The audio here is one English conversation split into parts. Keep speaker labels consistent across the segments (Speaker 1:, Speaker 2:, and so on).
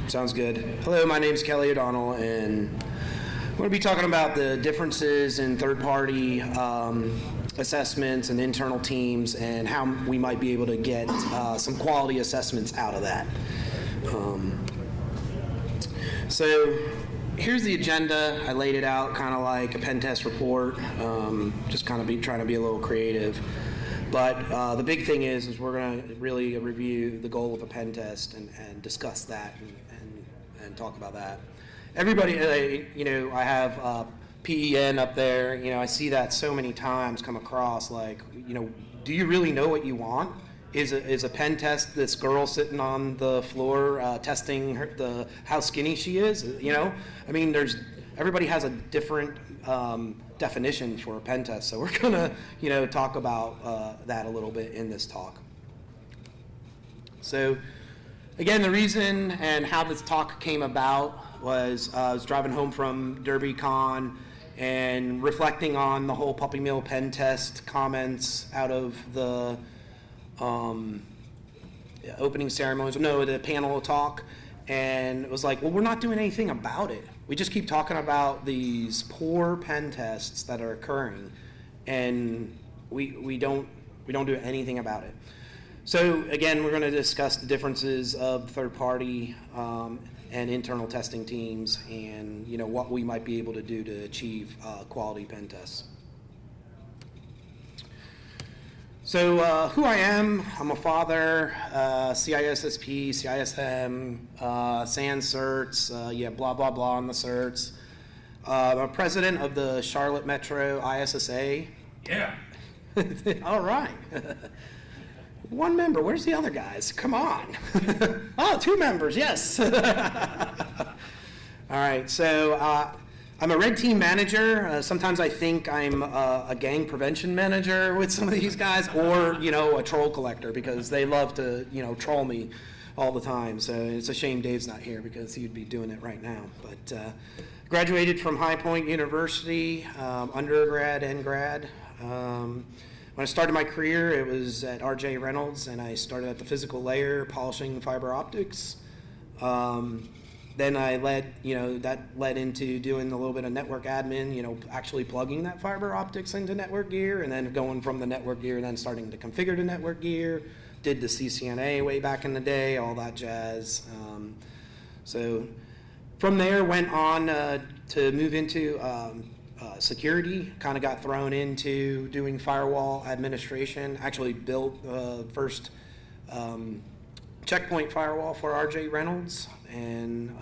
Speaker 1: Sounds good. Hello, my name is Kelly O'Donnell, and I'm going to be talking about the differences in third-party assessments and internal teams and how we might be able to get some quality assessments out of that. So here's the agenda. I laid it out kind of like a pen test report, just kind of trying to be a little creative. But the big thing is we're going to really review the goal of a pen test and discuss that and talk about that. Everybody, I have PEN up there. I see that so many times come across. Like, do you really know what you want? Is a pen test this girl sitting on the floor testing how skinny she is? Everybody has a different definition for a pen test, so we're gonna talk about that a little bit in this talk. So again, the reason and how this talk came about was I was driving home from DerbyCon and reflecting on the whole puppy mill pen test comments out of the opening ceremonies, the panel talk, and it was like, well, we're not doing anything about it. We just keep talking about these poor pen tests that are occurring, and we don't do anything about it. So again, we're going to discuss the differences of third-party and internal testing teams, and what we might be able to do to achieve quality pen tests. So who I am, I'm a father, CISSP, CISM, SANS certs, blah, blah, blah on the certs. I'm a president of the Charlotte Metro ISSA.
Speaker 2: Yeah.
Speaker 1: All right. One member, where's the other guys? Come on. Oh, 2 members, yes. All right, so I'm a red team manager. Sometimes I think I'm a gang prevention manager with some of these guys, or a troll collector, because they love to troll me all the time. So it's a shame Dave's not here because he would be doing it right now. But graduated from High Point University, undergrad and grad. When I started my career, it was at R.J. Reynolds, and I started at the physical layer, polishing fiber optics. Then I that led into doing a little bit of network admin, actually plugging that fiber optics into network gear, and then going from the network gear and then starting to configure the network gear. Did the CCNA way back in the day, all that jazz. So from there, went on to move into security, kind of got thrown into doing firewall administration. Actually built the first checkpoint firewall for R.J. Reynolds, and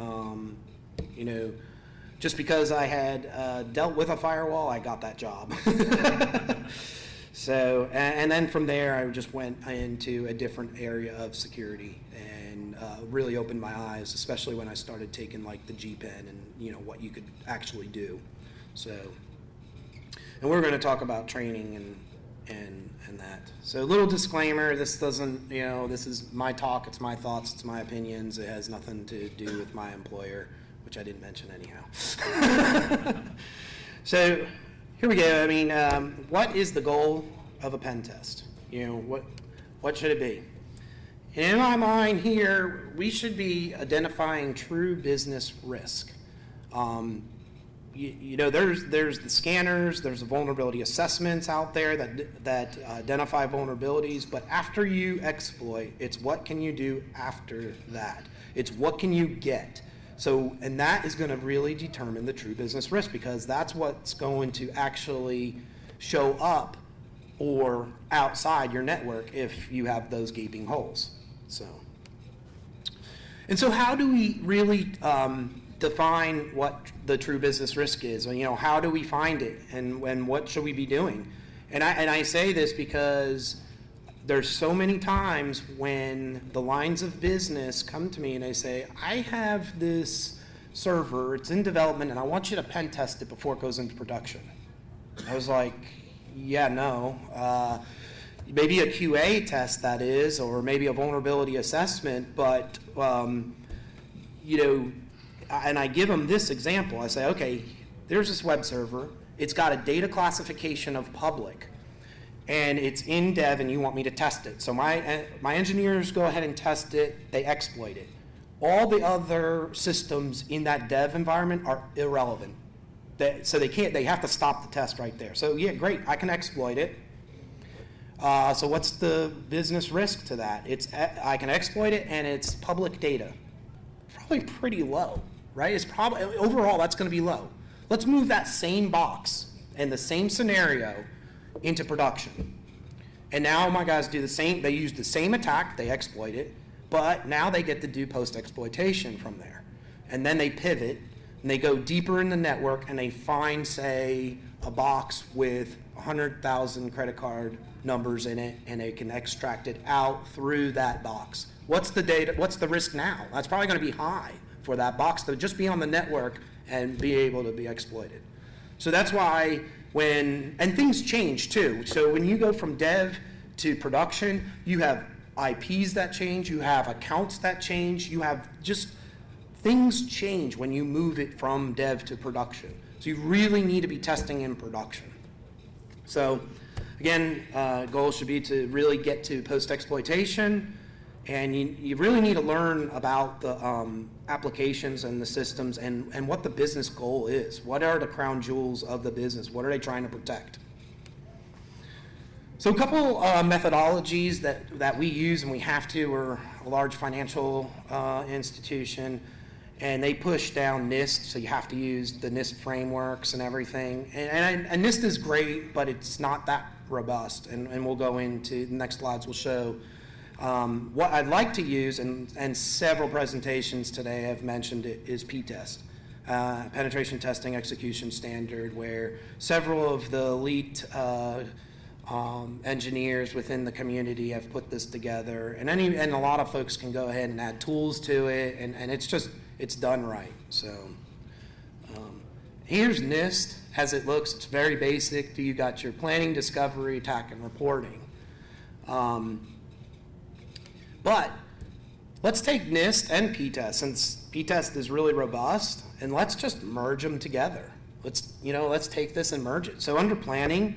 Speaker 1: just because I had dealt with a firewall, I got that job. So, and then from there, I just went into a different area of security and really opened my eyes, especially when I started taking like the GPen and what you could actually do. So, and we're going to talk about training and that. So a little disclaimer, this doesn't, this is my talk, it's my thoughts, it's my opinions, it has nothing to do with my employer, which I didn't mention anyhow. So here we go. What is the goal of a pen test? What should it be? And in my mind here, we should be identifying true business risk. There's the scanners, there's the vulnerability assessments out there that identify vulnerabilities, but after you exploit, it's what can you do after that? It's what can you get? So, and that is going to really determine the true business risk, because that's what's going to actually show up or outside your network if you have those gaping holes. So how do we really define what the true business risk is? How do we find it, and what should we be doing? And I say this because there's so many times when the lines of business come to me and they say, I have this server, it's in development, and I want you to pen test it before it goes into production. I was like, yeah, no. Maybe a QA test, that is, or maybe a vulnerability assessment, but and I give them this example. I say, okay, there's this web server. It's got a data classification of public, and it's in dev, and you want me to test it. So my engineers go ahead and test it. They exploit it. all the other systems in that dev environment are irrelevant. So they have to stop the test right there. So yeah, great, I can exploit it. So what's the business risk to that? I can exploit it and it's public data. Probably pretty low, right? It's probably, overall that's gonna be low. Let's move that same box and the same scenario into production. And now my guys do the same, they use the same attack, they exploit it, but now they get to do post-exploitation from there. And then they pivot, and they go deeper in the network, and they find, say, a box with 100,000 credit card numbers in it, and they can extract it out through that box. What's the data? What's the risk now? That's probably going to be high for that box to just be on the network and be able to be exploited. So that's why and things change too. So when you go from dev to production, you have IPs that change, you have accounts that change, you have just things change when you move it from dev to production. So you really need to be testing in production. So again, goal should be to really get to post-exploitation, and you really need to learn about the applications and the systems and what the business goal is. What are the crown jewels of the business? What are they trying to protect? So a couple methodologies that we use and we have to. We're a large financial institution, and they push down NIST, so you have to use the NIST frameworks and everything. And NIST is great, but it's not that robust, and we'll go into, the next slides will show what I'd like to use, and several presentations today have mentioned it, is PTES, Penetration Testing Execution Standard, where several of the elite engineers within the community have put this together, and a lot of folks can go ahead and add tools to it, and it's done right. So here's NIST as it looks. It's very basic. You got your planning, discovery, attack, and reporting. But let's take NIST and PTES, since PTES is really robust, and let's just merge them together. Let's take this and merge it. So under planning,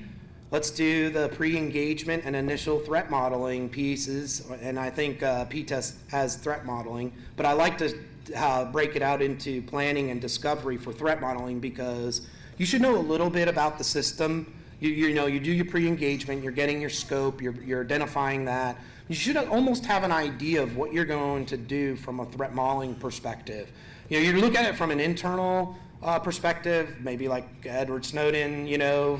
Speaker 1: let's do the pre-engagement and initial threat modeling pieces, and I think PTES has threat modeling, but I like to break it out into planning and discovery for threat modeling, because you should know a little bit about the system. You do your pre-engagement, you're getting your scope, you're identifying that. You should almost have an idea of what you're going to do from a threat modeling perspective. You look at it from an internal perspective, maybe like Edward Snowden,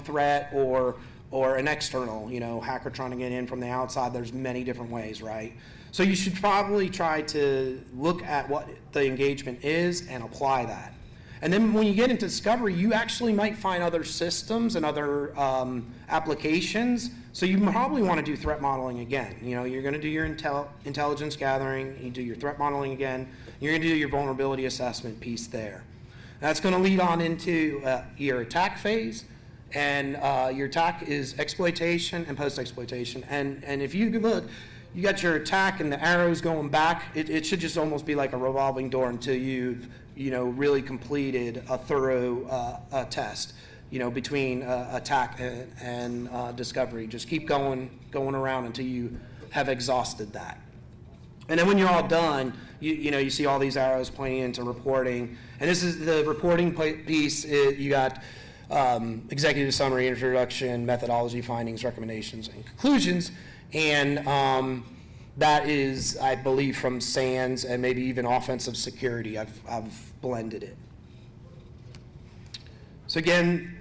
Speaker 1: threat, or an external, hacker trying to get in from the outside. There's many different ways, right? So you should probably try to look at what the engagement is and apply that. And then when you get into discovery, you actually might find other systems and other applications. So you probably want to do threat modeling again. You're going to do your intelligence gathering, you do your threat modeling again, you're going to do your vulnerability assessment piece there. That's going to lead on into your attack phase, and your attack is exploitation and post-exploitation. And if you look, you got your attack and the arrows going back. It should just almost be like a revolving door until you've really completed a thorough test, between attack and discovery. Just keep going around until you have exhausted that. And then when you're all done, you see all these arrows pointing into reporting. And this is the reporting piece. You got executive summary, introduction, methodology, findings, recommendations, and conclusions. And that is, I believe, from SANS and maybe even offensive security. I've blended it. So again,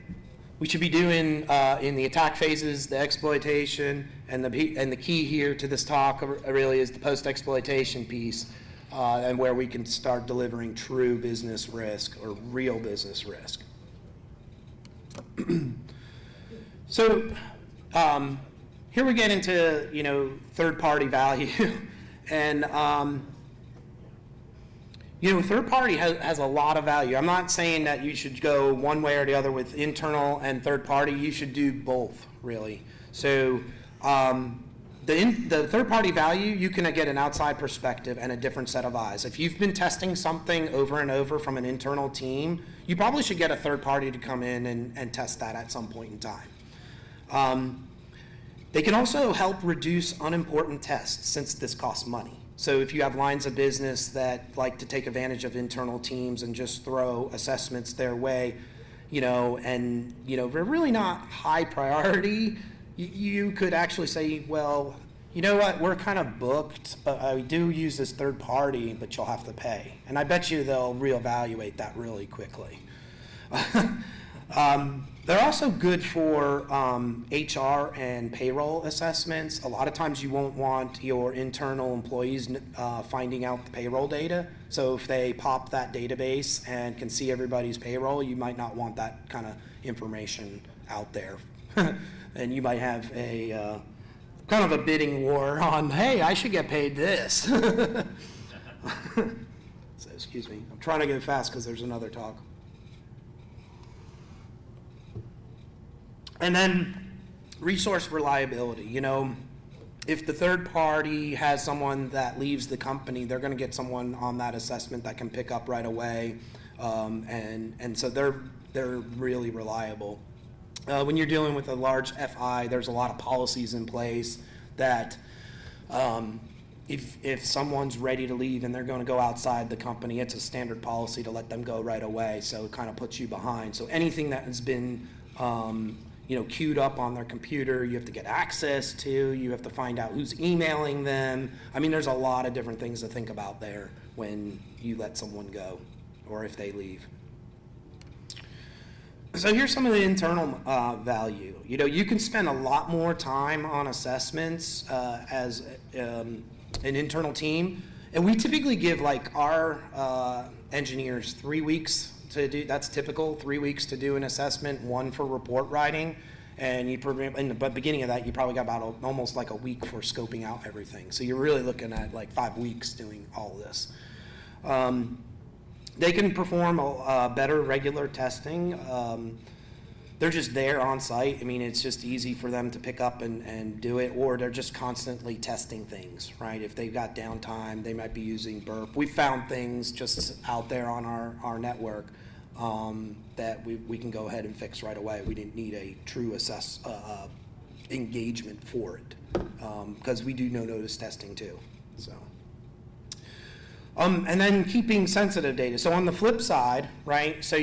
Speaker 1: we should be doing in the attack phases the exploitation, and the key here to this talk really is the post-exploitation piece, and where we can start delivering true business risk or real business risk. So here we get into third-party value, and third party has a lot of value. I'm not saying that you should go one way or the other with internal and third party. You should do both, really. So the third party value, you can get an outside perspective and a different set of eyes. If you've been testing something over and over from an internal team, you probably should get a third party to come in and test that at some point in time. They can also help reduce unimportant tests, since this costs money. So if you have lines of business that like to take advantage of internal teams and just throw assessments their way, and they're really not high priority, you could actually say, well, you know what, we're kind of booked, but I do use this third party, but you'll have to pay. And I bet you they'll reevaluate that really quickly. They're also good for HR and payroll assessments. A lot of times you won't want your internal employees finding out the payroll data. So if they pop that database and can see everybody's payroll, you might not want that kind of information out there. And you might have a kind of a bidding war on, hey, I should get paid this. So excuse me, I'm trying to get fast because there's another talk. And then resource reliability. If the third party has someone that leaves the company, they're going to get someone on that assessment that can pick up right away, and so they're really reliable. When you're dealing with a large FI, there's a lot of policies in place that if someone's ready to leave and they're going to go outside the company, it's a standard policy to let them go right away. So it kind of puts you behind. So anything that has been queued up on their computer, you have to get access to, you have to find out who's emailing them. I mean, there's a lot of different things to think about there when you let someone go or if they leave. So here's some of the internal value. You can spend a lot more time on assessments as an internal team, and we typically give like our engineers 3 weeks to do. That's typical, 3 weeks to do an assessment, 1 for report writing, and in the beginning of that, you probably got about almost like a week for scoping out everything. So you're really looking at like 5 weeks doing all of this. They can perform better regular testing. They're just there on site. I mean, it's just easy for them to pick up and do it, or they're just constantly testing things, right? If they've got downtime, they might be using burp. We found things just out there on our network that we can go ahead and fix right away. We didn't need a true engagement for it because we do no-notice testing too, so. And then keeping sensitive data. So on the flip side, right, so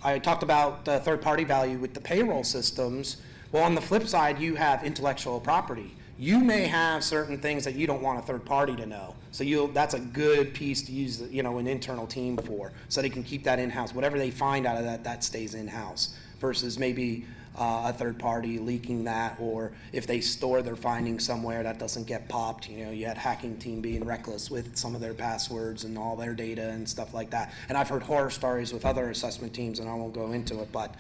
Speaker 1: I talked about the third-party value with the payroll systems. Well, on the flip side, you have intellectual property. You may have certain things that you don't want a third party to know. So that's a good piece to use an internal team for, so they can keep that in-house. Whatever they find out of that stays in-house, versus maybe a third party leaking that, or if they store their findings somewhere that doesn't get popped. You had hacking team being reckless with some of their passwords and all their data and stuff like that. And I've heard horror stories with other assessment teams, and I won't go into it, but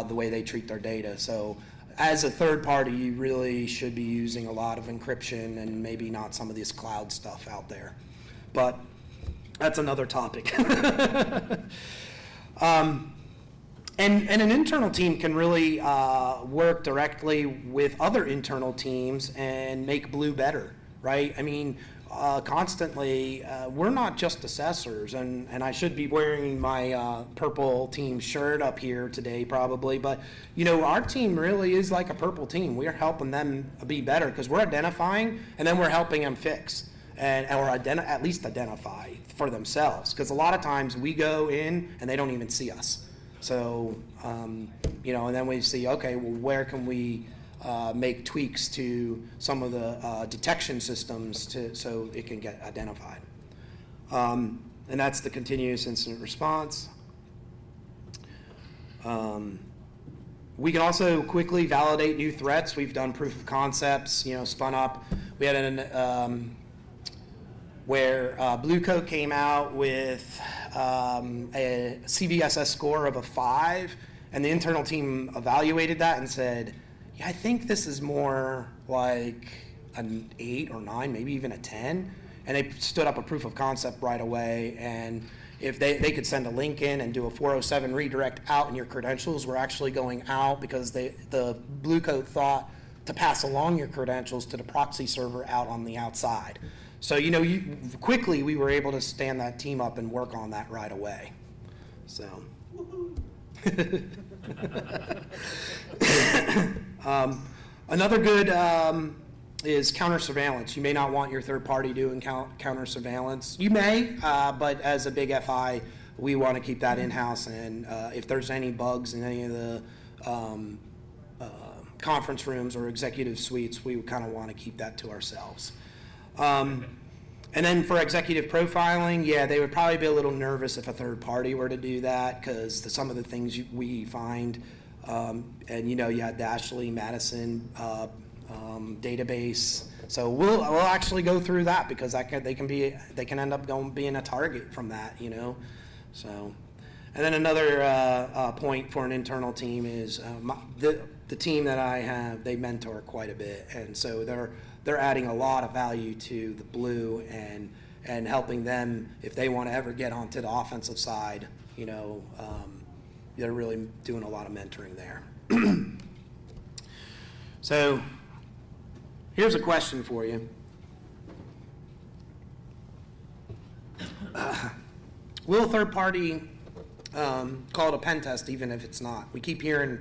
Speaker 1: the way they treat their data. So as a third party, you really should be using a lot of encryption and maybe not some of this cloud stuff out there. But that's another topic. And an internal team can really work directly with other internal teams and make Blue better, right? I mean, constantly, we're not just assessors, and I should be wearing my purple team shirt up here today probably, but our team really is like a purple team. We're helping them be better because we're identifying and then we're helping them fix or at least identify for themselves, because a lot of times we go in and they don't even see us. So, and then we see, okay, well, where can we make tweaks to some of the detection systems so it can get identified. And that's the continuous incident response. We can also quickly validate new threats. We've done proof of concepts, spun up. We had where Blue Coat came out with a CVSS score of a 5, and the internal team evaluated that and said, yeah, I think this is more like an 8 or 9, maybe even a 10. And they stood up a proof of concept right away, and if they could send a link in and do a 407 redirect out, and your credentials were actually going out because the Blue Coat thought to pass along your credentials to the proxy server out on the outside. So, quickly we were able to stand that team up and work on that right away. So, another good is counter surveillance. You may not want your third party doing counter surveillance. You may, but as a big FI, we want to keep that in-house, and if there's any bugs in any of the conference rooms or executive suites, we kind of want to keep that to ourselves. And then for executive profiling, yeah, they would probably be a little nervous if a third party were to do that, because some of the things we find, and you had the Ashley Madison database. So we'll actually go through that, because they can end up being a target from that, So, and then another point for an internal team is the team that I have, they mentor quite a bit, and so they're adding a lot of value to the blue and helping them if they want to ever get onto the offensive side. They're really doing a lot of mentoring there. So here's a question for you. Will a third party call it a pen test even if it's not? We keep hearing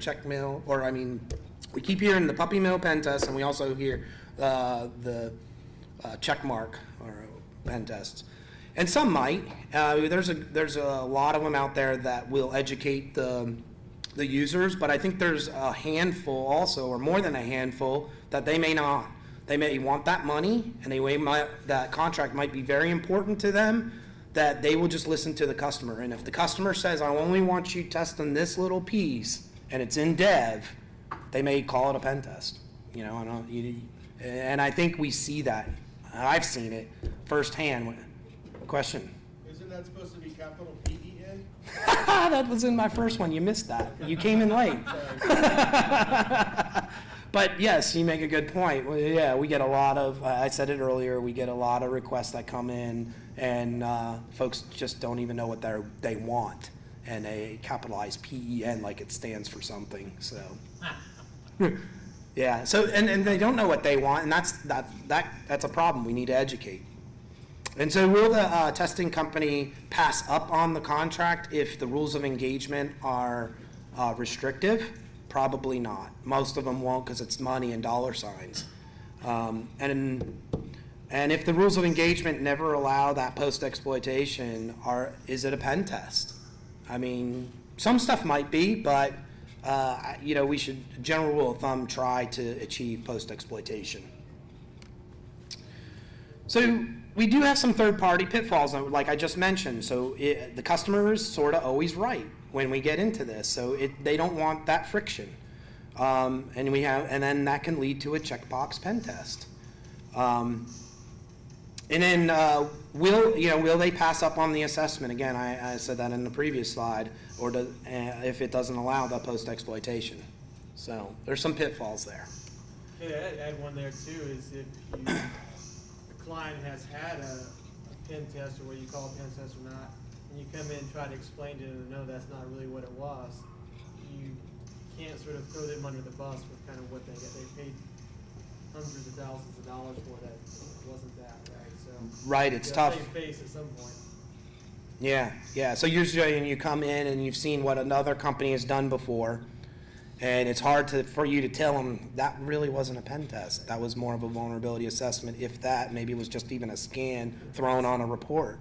Speaker 1: we keep hearing the puppy mill pen test, and we also hear the check mark or pen tests. And some might. There's a lot of them out there that will educate the users, but I think there's a handful also, or more than a handful, that they may not. They may want that money, and that contract might be very important to them, that they will just listen to the customer. And if the customer says, I only want you testing this little piece, and it's in dev, they may call it a pen test. And I think we see that. I've seen it firsthand. Question?
Speaker 2: Isn't that supposed to be capital PEN?
Speaker 1: That was in my first one. You missed that. You came in late. But yes, you make a good point. Well, yeah, we get a lot of, I said it earlier, we get a lot of requests that come in, and folks just don't even know what they want. And they capitalize PEN like it stands for something. So, yeah. So, and they don't know what they want, and that's a problem. We need to educate. And so, will the testing company pass up on the contract if the rules of engagement are restrictive? Probably not. Most of them won't, because it's money and dollar signs. And if the rules of engagement never allow that post-exploitation, is it a pen test? I mean, some stuff might be, but we should, general rule of thumb, try to achieve post-exploitation. So we do have some third-party pitfalls, like I just mentioned. So the customer is sort of always right when we get into this. So they don't want that friction, and then that can lead to a checkbox pen test. And then will they pass up on the assessment? Again, I said that in the previous slide, or if it doesn't allow the post-exploitation. So there's some pitfalls there.
Speaker 3: Okay, I'd add one there too, is if the client has had a pen test, or what you call a pen test or not, and you come in and try to explain to them, no, that's not really what it was, you can't sort of throw them under the bus with kind of what they get. They paid hundreds of thousands of dollars for that. It wasn't that, right? So
Speaker 1: right, it's tough.
Speaker 3: Save face at some point.
Speaker 1: Yeah. So usually you come in and you've seen what another company has done before, and it's hard for you to tell them that really wasn't a pen test. That was more of a vulnerability assessment. If that, maybe it was just even a scan thrown on a report.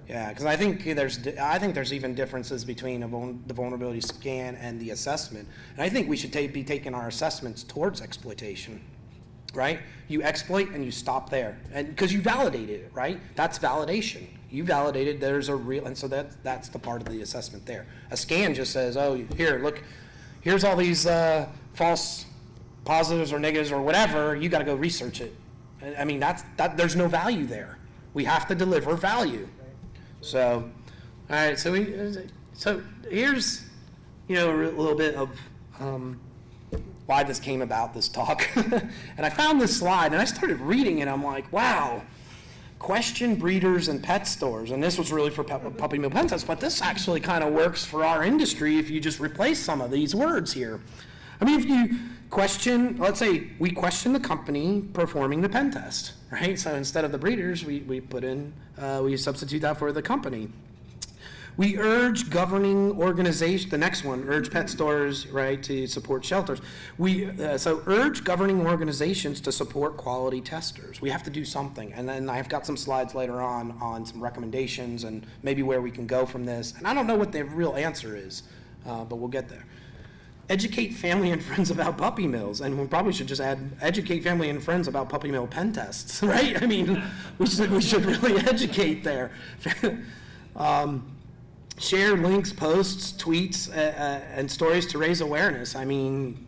Speaker 1: Yeah, because I think there's even differences between the vulnerability scan and the assessment. And I think we should be taking our assessments towards exploitation, right? You exploit and you stop there, and because you validated it, right? That's validation. You validated there's a real, and so that's the part of the assessment there. A scan just says, oh, here, look, here's all these false positives or negatives or whatever. You got to go research it. I mean, that there's no value there. We have to deliver value. So, all right. So here's a little bit of why this came about, this talk. And I found this slide and I started reading it. I'm like, wow. Question breeders and pet stores, and this was really for puppy mill pen tests, but this actually kind of works for our industry if you just replace some of these words here. I mean, if you question, let's say we question the company performing the pen test, right? So instead of the breeders, we put in, we substitute that for the company. We urge governing organizations, the next one, urge pet stores, right, to support shelters. So urge governing organizations to support quality testers. We have to do something. And then I've got some slides later on some recommendations and maybe where we can go from this. And I don't know what the real answer is, but we'll get there. Educate family and friends about puppy mills, and we probably should just add educate family and friends about puppy mill pen tests, right? I mean, we should really educate there. Share links, posts, tweets, and stories to raise awareness. I mean,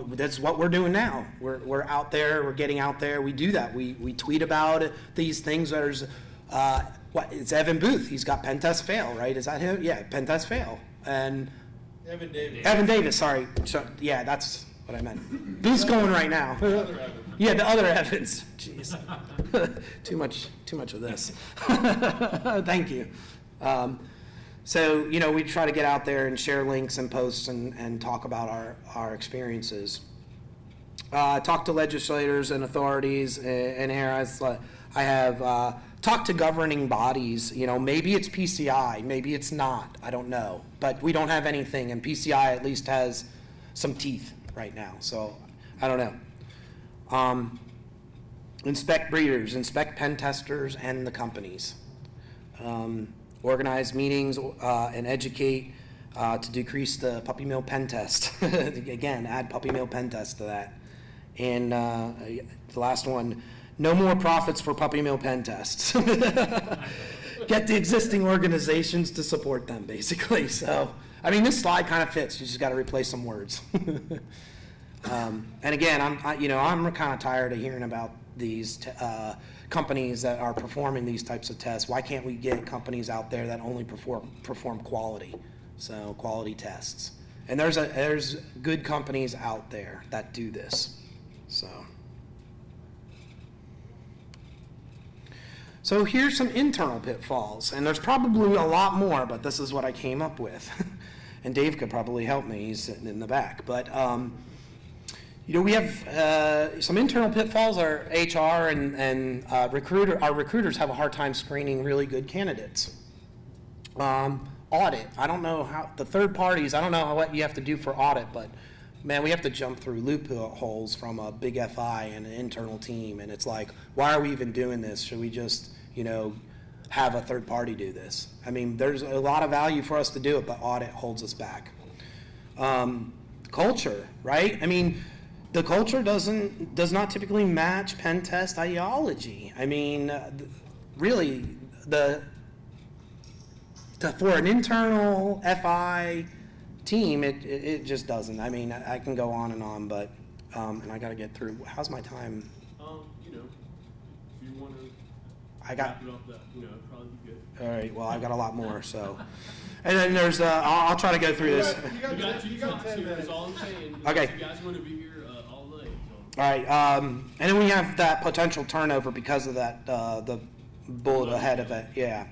Speaker 1: that's what we're doing now. We're out there. We're getting out there. We do that. We tweet about these things. There's it's Evan Booth. He's got pen test fail, right? Is that him? Yeah, pen test fail. And Evan Davis, sorry. So, yeah, that's what I meant. Booth's going right now. Yeah, the other Evans. Jeez. too much of this. Thank you. So, we try to get out there and share links and posts and talk about our experiences. Talk to legislators and authorities and areas. I have talked to governing bodies. Maybe it's PCI, maybe it's not. I don't know. But we don't have anything, and PCI at least has some teeth right now. So I don't know. Inspect breeders, inspect pen testers and the companies. Organize meetings and educate to decrease the puppy mill pen test. Again, add puppy mill pen test to that. And the last one, no more profits for puppy mill pen tests. Get the existing organizations to support them, basically. So, I mean, this slide kind of fits. You just got to replace some words. And again, I'm kind of tired of hearing about these companies that are performing these types of tests. Why can't we get companies out there that only perform quality? So quality tests. And there's good companies out there that do this. So here's some internal pitfalls, and there's probably a lot more, but this is what I came up with. And Dave could probably help me, he's sitting in the back. But we have some internal pitfalls. Our HR and our recruiters have a hard time screening really good candidates. Audit, I don't know how, the third parties, I don't know what you have to do for audit, but man, we have to jump through loopholes from a big FI and an internal team, and it's like, why are we even doing this? Should we just, have a third party do this? I mean, there's a lot of value for us to do it, but audit holds us back. Culture, right? I mean, the culture does not typically match pen test ideology. I mean, really, for an internal FI team, it just doesn't. I mean, I can go on, but and I got to get through. How's my time?
Speaker 4: If you want to
Speaker 1: wrap
Speaker 4: it up, it'd probably be good.
Speaker 1: All right. Well, I got a lot more. So, and then there's I'll try to go through this.
Speaker 4: You got 10 minutes. That's all I'm saying.
Speaker 1: Okay.
Speaker 4: You guys want to be here all night. So.
Speaker 1: All right. And then we have that potential turnover because of that the bullet ahead of it. Yeah.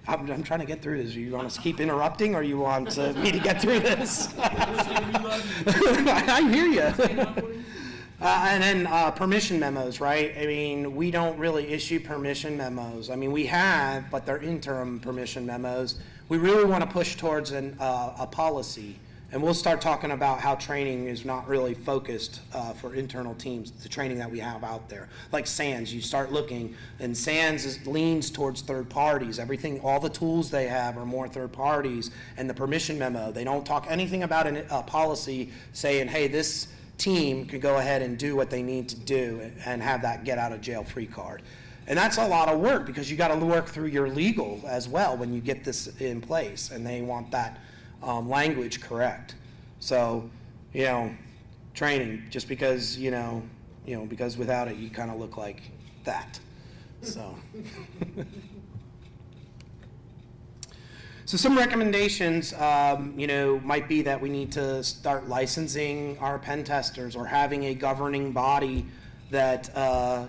Speaker 1: I'm trying to get through this. You want us to keep interrupting, or you want me to get through this? I hear you. And then permission memos, right? I mean, we don't really issue permission memos. I mean, we have, but they're interim permission memos. We really want to push towards a policy. And we'll start talking about how training is not really focused for internal teams, the training that we have out there. Like SANS, you start looking, and SANS leans towards third parties. Everything, all the tools they have are more third parties. And the permission memo, they don't talk anything about a policy saying, hey, this team can go ahead and do what they need to do and have that get out of jail free card. And that's a lot of work because you got to work through your legal as well when you get this in place, and they want that language correct. So, training, just because, because without it, you kind of look like that. So, so some recommendations, might be that we need to start licensing our pen testers or having a governing body that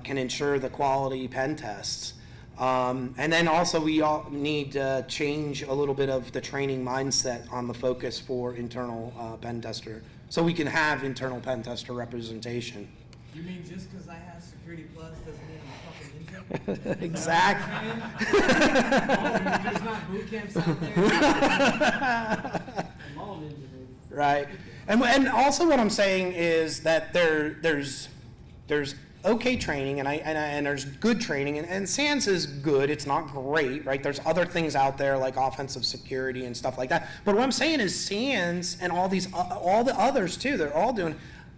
Speaker 1: can ensure the quality pen tests. And then also we all need to change a little bit of the training mindset on the focus for internal pen tester, so we can have internal pen tester representation.
Speaker 5: You mean just because I have Security Plus doesn't mean I'm a fucking
Speaker 1: Exactly.
Speaker 5: There's not boot camps out there. I'm all ninja, baby.
Speaker 1: Right. And also what I'm saying is that there's okay training and there's good training and SANS is good. It's not great, right? There's other things out there like offensive security and stuff like that. But what I'm saying is SANS and all the others too, they're all doing.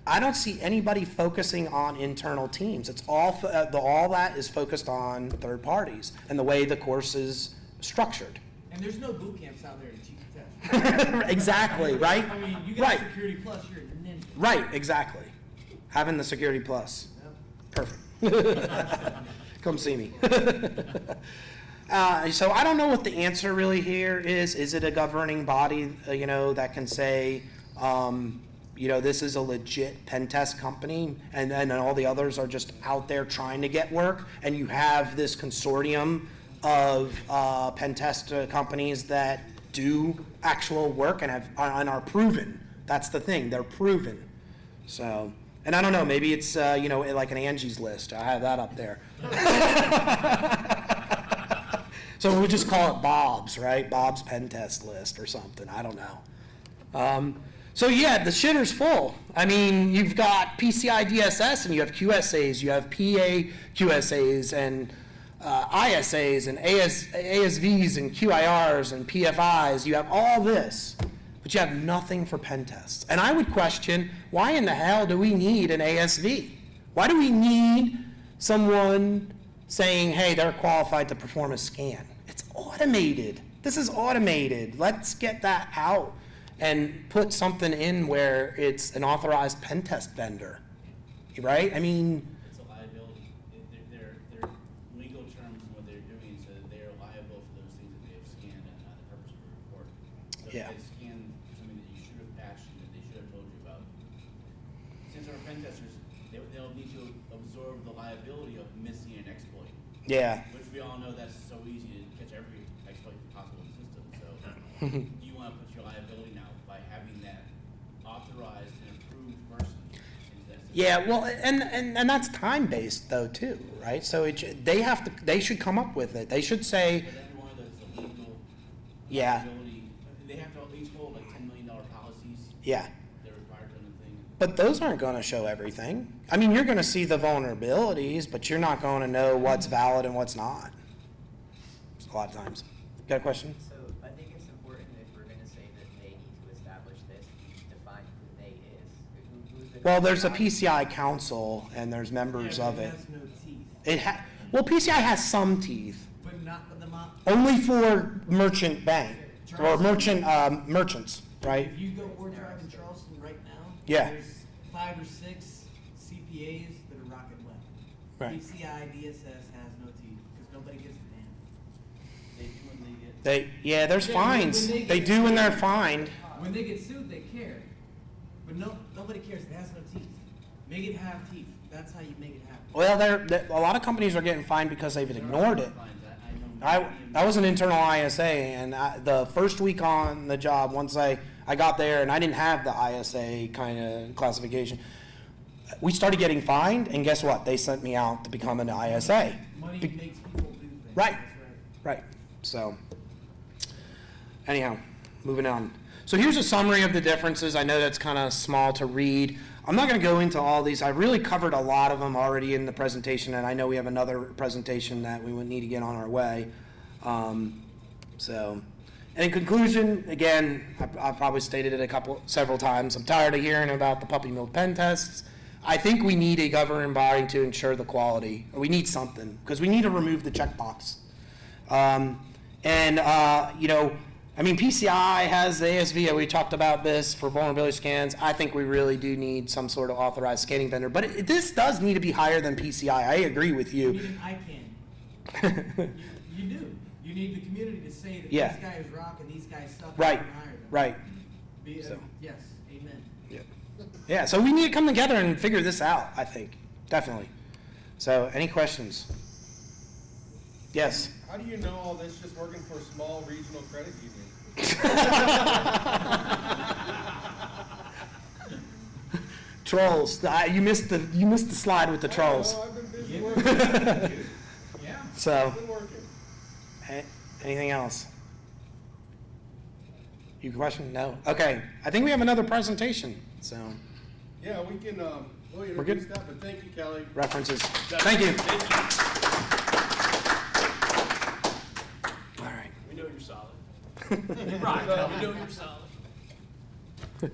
Speaker 1: I don't see anybody focusing on internal teams. It's all that is focused on third parties and the way the course is structured.
Speaker 5: And there's no boot camps out there to teach the test.
Speaker 1: Exactly, right?
Speaker 5: I mean, you got Security Plus, you're a ninja.
Speaker 1: Right, exactly. Having the Security Plus.
Speaker 5: Yep.
Speaker 1: Perfect. Come see me. So I don't know what the answer really here is. Is it a governing body, that can say, this is a legit pen test company, and then all the others are just out there trying to get work, and you have this consortium of pen test companies that do actual work and are proven. That's the thing; they're proven. So, and I don't know, maybe it's like an Angie's List. I have that up there. So we'll just call it Bob's, right? Bob's Pen Test List or something. I don't know. So yeah, the shitter's full. I mean, you've got PCI DSS and you have QSAs, you have PA QSAs and ISAs and ASVs and QIRs and PFIs. You have all this, but you have nothing for pen tests. And I would question, why in the hell do we need an ASV? Why do we need someone saying, hey, they're qualified to perform a scan? It's automated. This is automated. Let's get that out and put something in where it's an authorized pen test vendor, right? I mean,
Speaker 6: it's a liability. They're legal terms in what they're doing, so that they're liable for those things that they have scanned and not the purpose of the report. So
Speaker 1: Yeah.
Speaker 6: if they scan something that you should have patched and that they should have told you about, since our pen testers, they'll need to absorb the liability of missing an exploit.
Speaker 1: yeah.
Speaker 6: Which we all know that's so easy to catch every exploit possible in the system. So do you want to put your liability now by having that authorized and approved person into that system?
Speaker 1: Yeah, well, and that's time-based though too, right? So they should come up with it. They should say,
Speaker 6: But every one of those is a legal
Speaker 1: yeah,
Speaker 6: liability. They have to at least hold like $10 million policies.
Speaker 1: yeah.
Speaker 6: They're required to own the thing.
Speaker 1: But those aren't going to show everything. I mean, you're going to see the vulnerabilities, but you're not going to know what's valid and what's not. A lot of times. Got a question?
Speaker 7: So I think it's important if we're going to say that they need to establish this, we should define who they is. Who's the
Speaker 1: Well, there's a PCI council, and there's members of
Speaker 5: It
Speaker 1: it.
Speaker 5: has no teeth.
Speaker 1: Well, PCI has some teeth,
Speaker 5: But not with the mop.
Speaker 1: only for merchant bank or merchants, right?
Speaker 5: If you go Ward Drive in Charleston right now,
Speaker 1: Yeah.
Speaker 5: there's 5 or 6 CPAs that are rocking left.
Speaker 1: Right.
Speaker 5: PCI DSS has no teeth because nobody gives a damn.
Speaker 6: They do when they get.
Speaker 1: There's
Speaker 5: Yeah,
Speaker 1: fines.
Speaker 5: when
Speaker 1: They
Speaker 5: get
Speaker 1: do when they're
Speaker 5: sued-
Speaker 1: fined.
Speaker 5: When they get sued, they care. But nobody cares. It has no teeth. Make it have teeth. That's how you make it happen.
Speaker 1: Well, a lot of companies are getting fined because they've ignored it.
Speaker 6: I know.
Speaker 1: I was an internal ISA, and the first week on the job, once I got there and I didn't have the ISA kind of classification, we started getting fined, and guess what? They sent me out to become an ISA.
Speaker 5: Money makes people do things.
Speaker 1: Right.
Speaker 5: That's
Speaker 1: Right. So, anyhow, moving on. So here's a summary of the differences. I know that's kind of small to read. I'm not going to go into all these. I really covered a lot of them already in the presentation, and I know we have another presentation that we would need to get on our way. And in conclusion, again, I've probably stated it several times. I'm tired of hearing about the puppy mill pen tests. I think we need a governing body to ensure the quality. We need something because we need to remove the checkbox. PCI has the ASV. We talked about this for vulnerability scans. I think we really do need some sort of authorized scanning vendor. But this does need to be higher than PCI. I agree with
Speaker 5: You
Speaker 1: you.
Speaker 5: need an ICANN. you do. You need the community to say that
Speaker 1: Yeah.
Speaker 5: these guys rock and these guys suck.
Speaker 1: Right,
Speaker 5: And hire them.
Speaker 1: right.
Speaker 5: So. Yes. Amen.
Speaker 1: Yeah, so we need to come together and figure this out, I think. Definitely. So, any questions? Yes.
Speaker 2: How do you know all this just working for a small regional credit union?
Speaker 1: Trolls. You missed the slide with the trolls.
Speaker 2: Oh, I've been busy working.
Speaker 1: So,
Speaker 2: Been working.
Speaker 1: anything else? You question? No? Okay. I think we have another presentation, so
Speaker 2: Yeah, we can, we'll
Speaker 1: We're good?
Speaker 2: introduce that, but thank you, Kelly.
Speaker 1: references. Thank you. All right.
Speaker 4: We know you're solid. Right, we know you're solid.